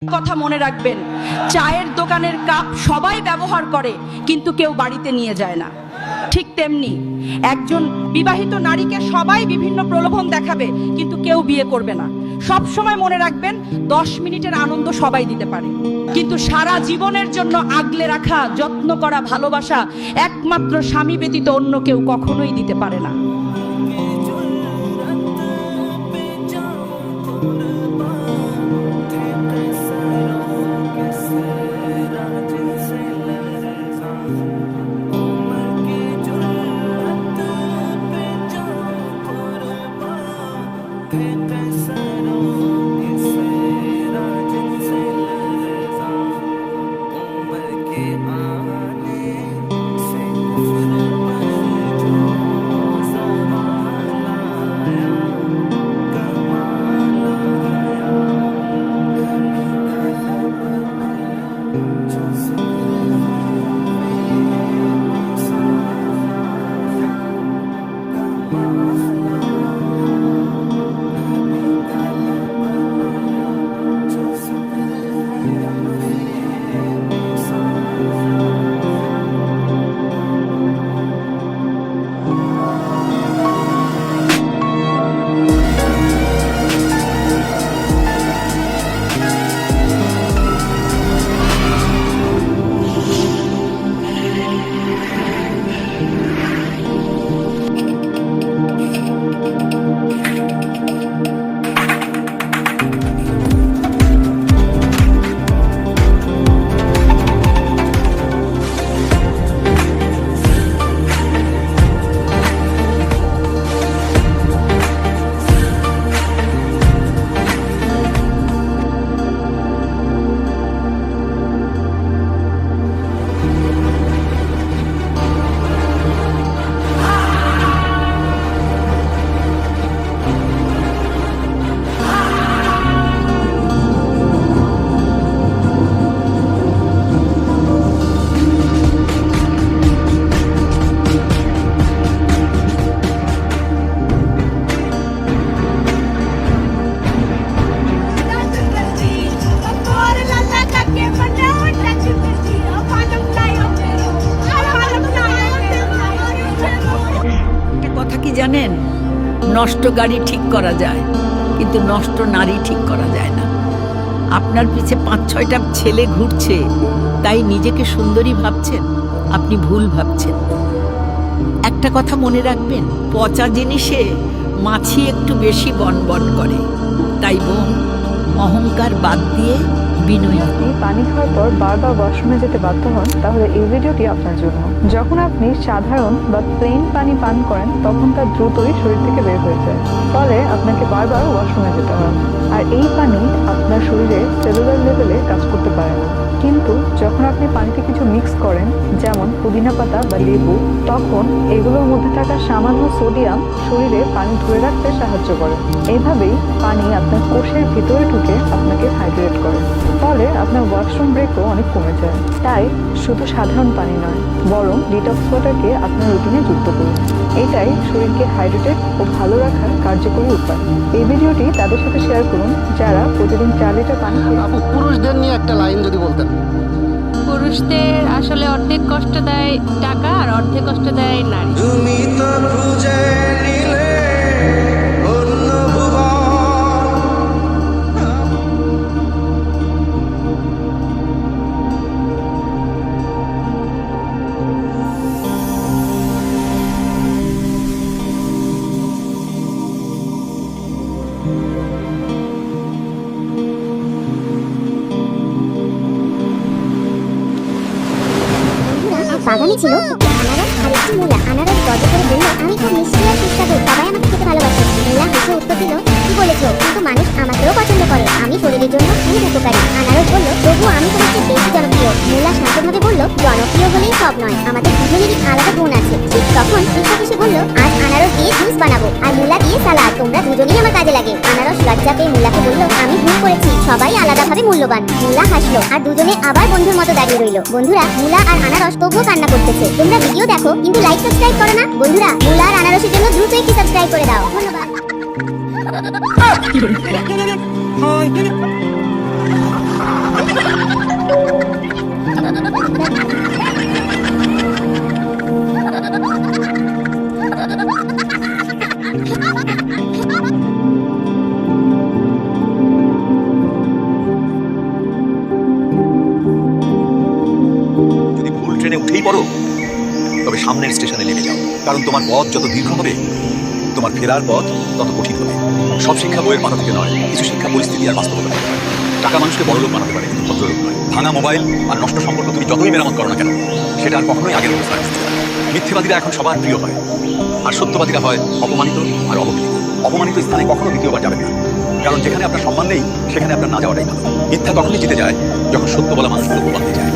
কথা মনে রাখবেন, চায়ের দোকানের কাপ সবাই ব্যবহার করে কিন্তু কেউ বাড়িতে নিয়ে যায় না। ঠিক তেমনি একজন বিবাহিত নারীকে সবাই বিভিন্ন প্রলোভন দেখাবে কিন্তু কেউ বিয়ে করবে না। সব সময় মনে রাখবেন 10 মিনিটের আনন্দ সবাই দিতে পারে, কিন্তু সারা জীবনের জন্য আগলে রাখা, যত্ন করা ভালোবাসা একমাত্র স্বামী ব্যতীত অন্য কেউ কখনোই দিতে পারে না। জানেন, নষ্ট গাড়ি ঠিক করা যায় কিন্তু নষ্ট নারী ঠিক করা যায় না। আপনার পিছে 5-6টা ছেলে ঘুরছে তাই নিজেকে সুন্দরী ভাবছেন, আপনি ভুল ভাবছেন। একটা কথা মনে রাখবেন, পচা জিনিসে মাছি একটু বেশি বনবন করে। তাই বোন, অহংকার বাদ দিয়ে বিনয়। আপনি পানি খাওয়ার পর বারবার ওয়াশরুমে যেতে বাধ্য হন, তাহলে এই ভিডিওটি আপনার জন্য। যখন আপনি সাধারণ বা প্লেন পানি পান করেন তখন তা দ্রুতই শরীর থেকে বের হয়ে যায়, ফলে আপনাকে বারবার ওয়াশরুমে যেতে হয়। আর এই পানি আপনার শরীরে সেলুলার লেভেলে কাজ করতে পারে না। কিন্তু যখন আপনি পানিতে কিছু মিক্স করেন, যেমন পুদিনা পাতা বা লেবু, তখন এগুলোর মধ্যে থাকা সামান্য সোডিয়াম শরীরে পানি ধরে রাখতে সাহায্য করে। এইভাবেই পানি আপনার কোষের ভিতরে ঢুকে আপনাকে হাইড্রেট করে, ফলে আপনার ওয়াশরুম ব্রেকও অনেক কমে যায়। তাই শুধু সাধারণ পানি নয়, বরং ডিটক্স ওয়াটারকে আপনার রুটিনে যুক্ত করুন। এটাই শরীরকে হাইড্রেটেড ও ভালো রাখার কার্যকরী উপায়। এই ভিডিওটি তাদের সাথে শেয়ার করুন যারা প্রতিদিন 4 লিটার পানি খান। আপু, পুরুষদের নিয়ে একটা লাইন যদি বলতেন। পুরুষদের আসলে অর্ধেক কষ্ট দেয় টাকা আর অর্ধেক কষ্ট দেয় নারী। তুমি তো খুঁজে নিলে অন্য ভুবন। বাগানে ছিল একটি আনারস আর একটি মূলা। আনারস গর্ব করে বলল, আমি খুব মিষ্টি আর সুস্বাদু, সবাই আমাকে খেতে ভালোবাসে। মূলা হেসে উত্তর দিল, কি বলেছ, কিন্তু মানুষ আমাকেও পছন্দ করে, আমি শরীরের জন্য খুব উপকারী। আনারস বলল, তবু আমি তোমার চেয়ে বেশি জনপ্রিয়। মূলা শান্তভাবে বলল, জনপ্রিয় হলেই সব নয়, আমাদের দুজনেরই আলাদা গুণ আছে। ঠিক তখন কৃষক এসে বলল, আজ আনারস দিয়ে জুস বানাবো আর মূলা দিয়ে সালাদ, তোমরা দুজনেই আমার কাজে লাগে। আনারস লজ্জা পেয়ে মূলাকে বলল, আমি ভুল করেছি, সবাই আলাদাভাবে মূল্যবান। মূলা হাসলো আর দুজনে আবার বন্ধুর মতো দাঁড়িয়ে রইল। বন্ধুরা, মূলা আর আনারস তবুও কান্না করতেছে। তোমরা ভিডিও দেখো কিন্তু লাইক সাবস্ক্রাইব করো না। বন্ধুরা, মূলা আর আনারসের জন্য দ্রুত একটি সাবস্ক্রাইব করে দাও। ধন্যবাদ। ট্রেনে উঠেই পড়ো, তবে সামনের স্টেশনে নেমে যাও, কারণ তোমার পথ যত দীর্ঘ হবে তোমার ফেরার পথ তত কঠিন হবে। সব শিক্ষা বইয়ের পাতা থেকে নয়, কিছু শিক্ষা পরিস্থিতি আর বাস্তবতা থেকে। টাকা মানুষকে বড়লোক বানাতে পারে, কিন্তু ভদ্রলোক নয়। ভাঙা মোবাইল আর নষ্ট সম্পর্ক তুমি যতই মেরামত করো না কেন, সেটা আর কখনোই আগের মতো হয় না। মিথ্যেবাদীরা এখন সবার প্রিয় হয়, আর সত্যবাদীরা হয় অপমানিত আর অবহেলিত। অপমানিত স্থানে কখনো দ্বিতীয়বার যাবেন না, কারণ যেখানে আপনার সম্মান নেই সেখানে আপনার না যাওয়াটাই ভালো। মিথ্যা তখনই জিতে যায় যখন সত্য বলা মানুষগুলো বদলে যায়।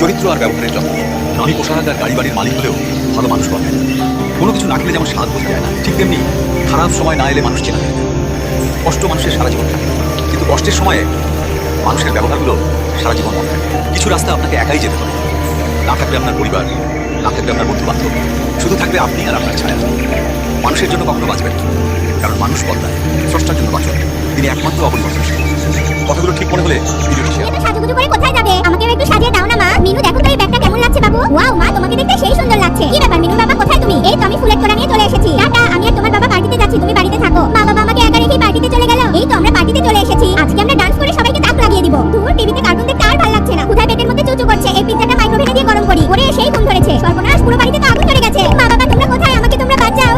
চরিত্র আর ব্যবহারের যত্ন নিন। দামি পোশাক আর গাড়ি বাড়ির মালিক হলেও ভালো মানুষ পাবেন। কোনো কিছু না খেলে যেমন স্বাদ বোঝা যায় না, ঠিক তেমনি খারাপ সময় না এলে মানুষ চেনা যায় না। কষ্ট মানুষের সারা জীবন থাকে, কিন্তু কষ্টের সময়ে মানুষের ব্যবহারগুলো সারা জীবন মনে থাকে। কিছু রাস্তা আপনাকে একাই যেতে হবে, না থাকলে আপনার পরিবার, না থাকলে আপনার বন্ধু বান্ধব, শুধু থাকলে আপনি আর আপনার ছায়া। মানুষের জন্য কখনো বাঁচবেন না, কারণ মানুষ বদলায়। স্রষ্টার জন্য বাঁচবেন, তিনি একমাত্র অপরিবর্তনশীল। কথাগুলো ঠিক মনে হলে ভিডিওটি শেয়ার। সাজুগুজু করে কোথায় যাবে? আমাকে একটু সাজিয়ে দাও না মা। মিনু দেখো তো এই ব্যাগটা কেমন লাগছে বাবু? ওয়াও মা, তোমাকে দেখতে সেই সুন্দর লাগছে। কি ব্যাপার মিনু বাবা, কোথায় তুমি? এই তো আমি ফুলের তোড়া নিয়ে চলে এসেছি। টাটা, আমি আর তোমার বাবা পার্টিতে যাচ্ছি, তুমি বাড়িতে থাকো। মা বাবা আমাকে একা রেখে পার্টিতে চলে গেল। এই তো আমরা পার্টিতে চলে এসেছি, আজকে আমরা ডান্স করে সবাইকে তাক লাগিয়ে দিব। দূর, টিভিতে কার্টুন দেখতে আর ভালো লাগছে না। কোথায় পেটের মধ্যে চুচু করছে। এই পিজ্জাটা মাইক্রোওভেনে দিয়ে গরম করি। ওরে সেই ঘুম ধরেছে। সর্বনাশ, পুরো বাড়িতে তো আগুন ধরে গেছে। মা বাবা তোমরা কোথায়? আমাকে তোমরা বাঁচাও।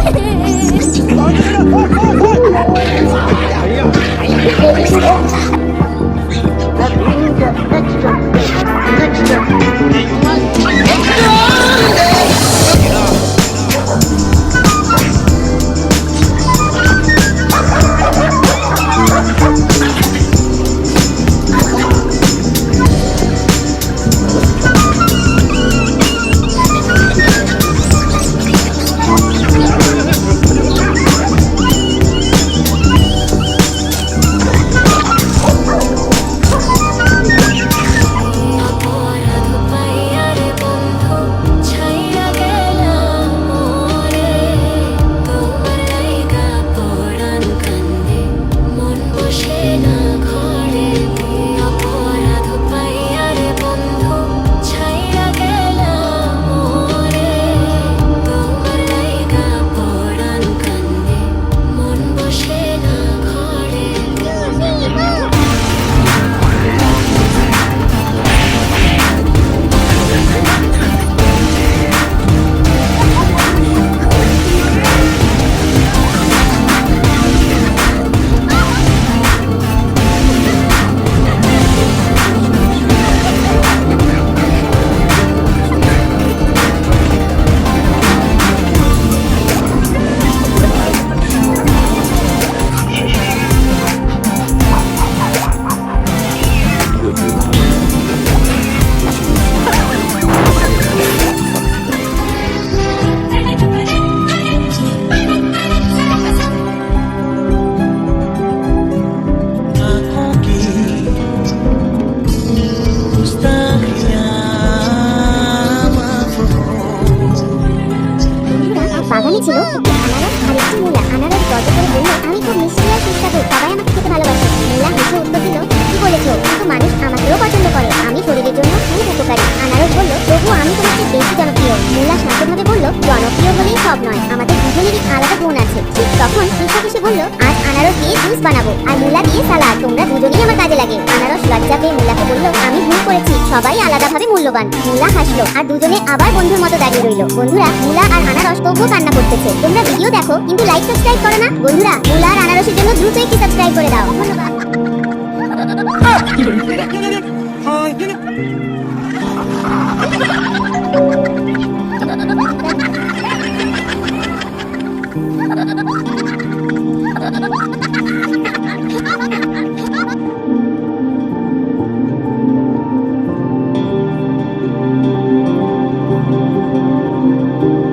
বাগানে ছিল একটি আনারস আর একটি মূলা। আনারস গর্ব করে বলল, আমি খুব মিষ্টি আর সুস্বাদু, সবাই আমাকে খেতে ভালোবাসে। মূলা হেসে উত্তর দিল, কি বলেছো? কিন্তু মানুষ আমাকেও পছন্দ করে, আমি শরীরের জন্য খুব উপকারী। আনারস বলল, তবু আমি তোমার চেয়ে বেশি জনপ্রিয়। মূলা শান্তভাবে বলল, জনপ্রিয় হলেই সব নয়, আমাদের দুজনেরই আলাদা গুণ আছে। ঠিক তখন কৃষক এসে বলল, আজ আনারস দিয়ে জুস বানাবো আর মূলা দিয়ে সালাদ, তোমরা দুজনেই আমার কাজে লাগে। আনারস লজ্জা পেয়ে মূলাকে বলল, আমি ভুল করেছি, সবাই আলাদাভাবে মূল্যবান। মূলা হাসলো আর দুজনে আবার বন্ধুর মতো দাঁড়িয়ে রইল। বন্ধুরা, মূলা আর আনারস তবুও কান্না করতেছে। তোমরা ভিডিও দেখো কিন্তু লাইক সাবস্ক্রাইব করো না। বন্ধুরা, মূলা আর আনারসের জন্য দ্রুত একটি সাবস্ক্রাইব করে দাও। ধন্যবাদ।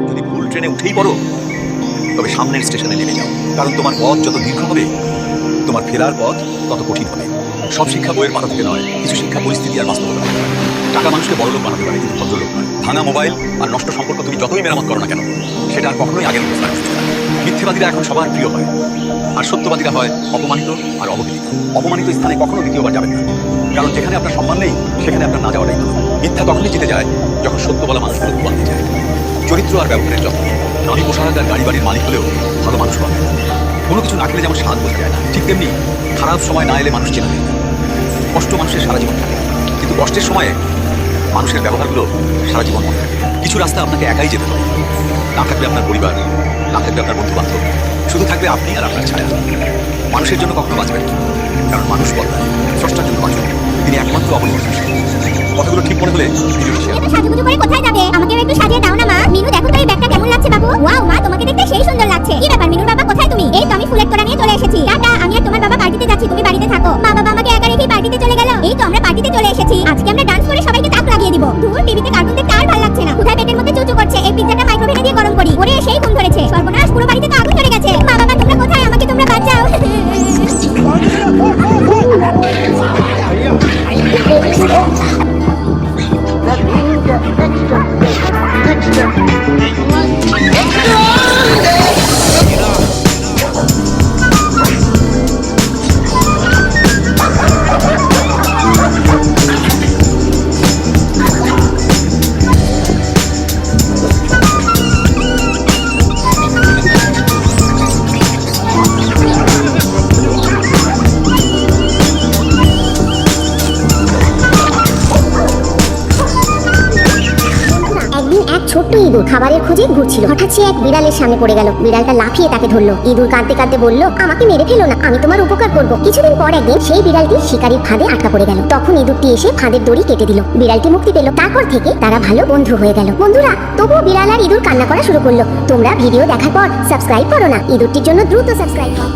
যদি ভুল ট্রেনে উঠেই পড়ো, তবে সামনের স্টেশনে নেমে যাও, কারণ তোমার পথ যত দীর্ঘ হবে তোমার ফেরার পথ তত কঠিন হবে। সব শিক্ষা বইয়ের পাতা থেকে নয়, কিছু শিক্ষা পরিস্থিতি আর বাস্তবতা থেকে। টাকা মানুষকে বড়লোক বানাতে পারে, কিন্তু ভদ্রলোক নয়। ভাঙা মোবাইল আর নষ্ট সম্পর্ক তুমি যতই মেরামত করো না কেন, সেটা আর কখনোই আগের মতো হয় না। মিথ্যেবাদীরা এখন সবার প্রিয় হয়, আর সত্যবাদীরা হয় অপমানিত আর অবহেলিত। অপমানিত স্থানে কখনো দ্বিতীয়বার যাবেন না, কারণ যেখানে আপনার সম্মান নেই সেখানে আপনার না যাওয়াটাই ভালো। মিথ্যা তখনই জিতে যায় যখন সত্য বলা মানুষগুলো বদলে যায়। চরিত্র আর ব্যবহারের যত্ন নিন। দামি পোশাক আর গাড়ি বাড়ির মালিক হলেও ভালো মানুষ পাবেন। কোনো কিছু না খেলে যেমন স্বাদ বোঝা যায় না, ঠিক তেমনি খারাপ সময় না এলে মানুষ চেনা যায় না। কষ্ট মানুষের সারা জীবন থাকে, কিন্তু কষ্টের সময়ে মানুষের ব্যবহারগুলো সারা জীবন মনে থাকে। কিছু রাস্তা আপনাকে একাই যেতে হবে, না থাকবে আপনার পরিবার, না থাকবে আপনার বন্ধু বান্ধব, শুধু থাকবে আপনি আর আপনার ছায়া। মানুষের জন্য কখনো বাঁচবেন না, কারণ মানুষ বদলায়। স্রষ্টার জন্য বাঁচুন, তিনি একমাত্র অবলম্বন। কথাগুলো ঠিক মনে হলে ভিডিওটি শেয়ার করুন। সাজুগুজু করে কোথায় যাবে? আমাকে একটু সাজিয়ে দাও না মা। মিনু দেখো তো এই ব্যাগটা কেমন লাগছে বাবু? ওয়াও মা, তোমাকে দেখতে সেই সুন্দর লাগছে। কি ব্যাপার মিনুর বাবা, কোথায় তুমি? এই তো আমি ফুলের তোড়া নিয়ে চলে এসেছি। টাটা, আমি আর তোমার বাবা পার্টিতে যাচ্ছি, তুমি বাড়িতে থাকো। মা বাবা আমাকে একা রেখে পার্টিতে চলে গেল। এই তো আমরা পার্টিতে চলে এসেছি, আজকে আমরা ডান্স করে সবাইকে তাক লাগিয়ে দিব। দূর, টিভিতে কার্টুন দেখতে আর ভালো লাগছে না। কোথায় পেটের মধ্যে চুচু করছে, এই পিজ্জাটা মাইক্রোওভেনে দিয়ে গরম করি। ওরে সেই ঘুম ধরেছে, সর্বনাশ, পুরো বাড়িতে তো আগুন ধরে গেছে। মা বাবা তোমরা কোথায়? আমাকে তোমরা বাঁচাও। একদিন এক ছোট্ট ইঁদুর খাবারের খোঁজে ঘুরছিল। হঠাৎ সে এক বিড়ালের সামনে পড়ে গেল। বিড়ালটা লাফিয়ে তাকে ধরলো। ইঁদুর কাঁদতে কাঁদতে বলল, আমাকে মেরে ফেলো না, আমি তোমার উপকার করব। কিছুদিন পর একদিন সেই বিড়ালটি শিকারীর ফাঁদে আটকা পড়ে গেল। তখন ইঁদুরটি এসে ফাঁদের দড়ি কেটে দিল। বিড়ালটি মুক্তি পেল। তারপর থেকে তারা ভালো বন্ধু হয়ে গেল। বন্ধুরা, তবুও বিড়াল আর ইঁদুর কান্না করা শুরু করলো। তোমরা ভিডিও দেখার পর সাবস্ক্রাইব করো না। ইঁদুরটির জন্য দ্রুত সাবস্ক্রাইব করো।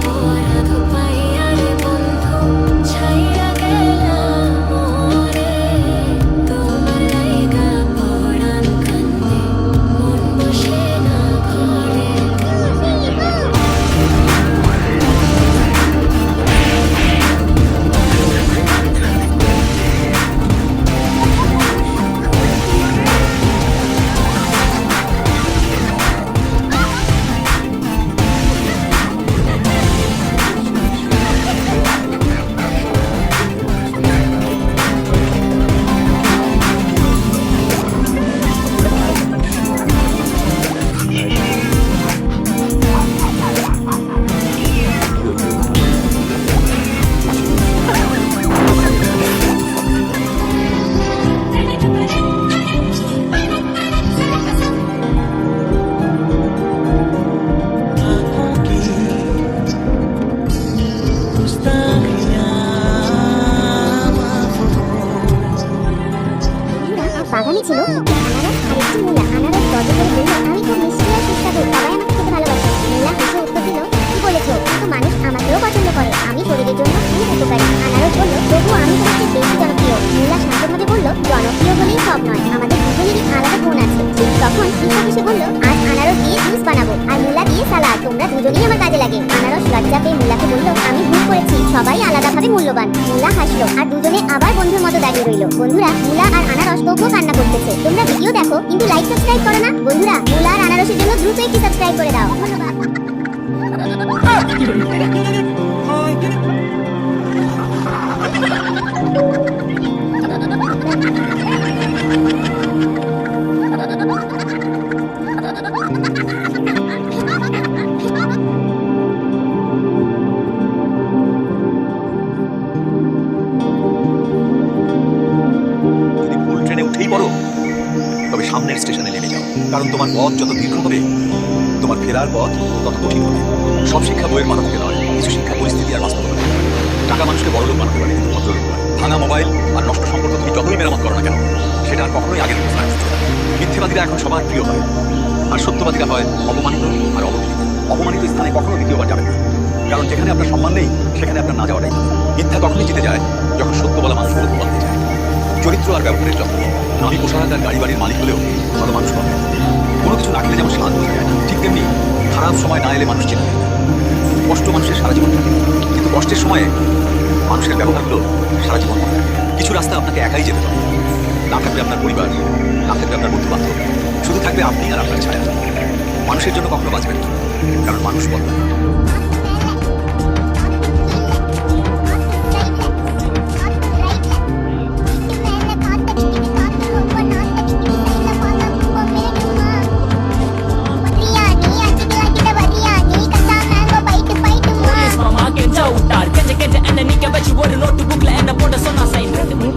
বাগানে ছিল আনারস আর একটি মূলা। আনারস দরজা করে বলল, আমি খুব মিষ্টি আর সুস্বাদু, সবাই আমাকে খেতে ভালোবাসে। মূলা হেসে উত্তর দিল, কি বলেছো? কিন্তু মানুষ আমাকেও পছন্দ করে, আমি শরীরের জন্য খুব উপকারী। আনারস বলল, তবুও আমি তোমার চেয়ে বেশি জনপ্রিয়। মূলা শান্তভাবে বলল, জনপ্রিয় হলেই সব নয়, আমাদের দুজনেরই আলাদা গুণ আছে। ঠিক তখন কৃষক এসে বলল, আজ আনারস দিয়ে জুস বানাবো আর মূলা দিয়ে সালাদ, তোমরা দুজনেই আমার কাজে লাগে। আনারস লজ্জা পেয়ে মূলাকে বলল, আমি ভুল করেছি, সবাই আলাদাভাবে মূল্যবান। মূলা হাসলো আর দুজনে আবার বন্ধুর মতো দাঁড়িয়ে রইল। বন্ধুরা, মূলা আর আনারস তবুও কান্না করতেছে। তোমরা ভিডিও দেখো কিন্তু লাইক সাবস্ক্রাইব করো না। বন্ধুরা, মূলা আর আনারসের জন্য দ্রুত একটি সাবস্ক্রাইব করে দাও। ধন্যবাদ। যদি ভুল ট্রেনে উঠেই পড়ো, তবে সামনের স্টেশনে নেমে যাও, কারণ তোমার পথ যত দীর্ঘ হবে তোমার ফেরার পথ তত কঠিন হবে। সব শিক্ষা বইয়ের মাথা থেকে নয়, কিছু শিক্ষা পরিস্থিতি আর বাস্তবতা। টাকা মানুষকে বড়লোক বানাতে পারে, কিন্তু ভদ্রলোক নয়। ভাঙা মোবাইল আর নষ্ট সম্পর্ক তুমি যতই মেরামত করো না কেন, সেটা আর কখনোই আগের মতো নয়। মিথ্যেবাদীরা এখন সবার প্রিয় হয়, আর সত্যবাদীরা হয় অপমানিত আর অবহেলিত। অপমানিত স্থানে কখনো দ্বিতীয়বার যাবেন না, কারণ যেখানে আপনার সম্মান নেই সেখানে আপনার না যাওয়াটাই ভালো। মিথ্যা তখনই জিতে যায় যখন সত্য বলা মানুষ বলতে বলতে যায়। চরিত্র আর ব্যবহারের যত্ন নিন। আমি পোশাক আর গাড়ি বাড়ির মালিক হলেও ভালো মানুষ হবে। কোনো কিছু না খেলে যেমন স্বাদ বোঝা যায় না, ঠিক তেমনি খারাপ সময় না এলে মানুষ চেনে যায় না। কষ্ট মানুষের সারা জীবন থাকে, কিন্তু কষ্টের সময়ে মানুষের ব্যবহারগুলো সারা জীবন মনে থাকে। কিছু রাস্তা আপনাকে একাই যেতে হবে, না থাকবে আপনার পরিবার, না থাকবে আপনার বন্ধু বান্ধব, শুধু থাকবে আপনি আর আপনার ছায়া। মানুষের জন্য কখনো বাঁচবেন না, কারণ মানুষ বদলায়।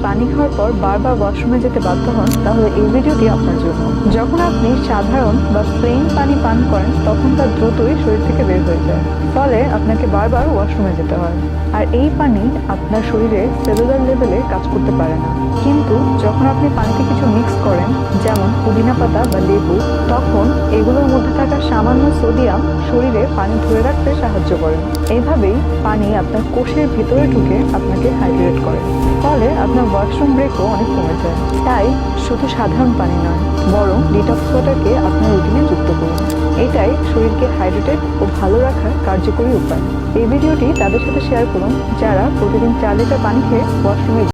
পানি খাওয়ার পর বারবার ওয়াশরুমে যেতে বাধ্য হন, তাহলে এই ভিডিওটি আপনার জন্য। যখন আপনি সাধারণ বা প্লেন পানি পান করেন তখন তা দ্রুতই শরীর থেকে বের হয়ে যায়, ফলে আপনাকে বারবার ওয়াশরুমে যেতে হয়। আর এই পানি আপনার শরীরে সেলুলার লেভেলে কাজ করতে পারে না। কিন্তু যখন আপনি পানিতে কিছু মিক্স করেন, যেমন পুদিনা পাতা বা লেবু, তখন এগুলোর মধ্যে থাকা সামান্য সোডিয়াম শরীরে পানি ধরে রাখতে সাহায্য করে। এইভাবেই পানি আপনার কোষের ভিতরে ঢুকে আপনাকে হাইড্রেট করে, ফলে আপনার ওয়াশরুম ব্রেকও অনেক কমে যায়। তাই শুধু সাধারণ পানি নয়, বরং ডিটক্স ওয়াটারকে আপনার রুটিনে যুক্ত করুন। এটাই শরীরকে হাইড্রেটেড ও ভালো রাখার কার্যকরী উপায়। এই ভিডিওটি তাদের সাথে শেয়ার করুন যারা প্রতিদিন 4 লিটার পানি খেয়ে ওয়াশরুমে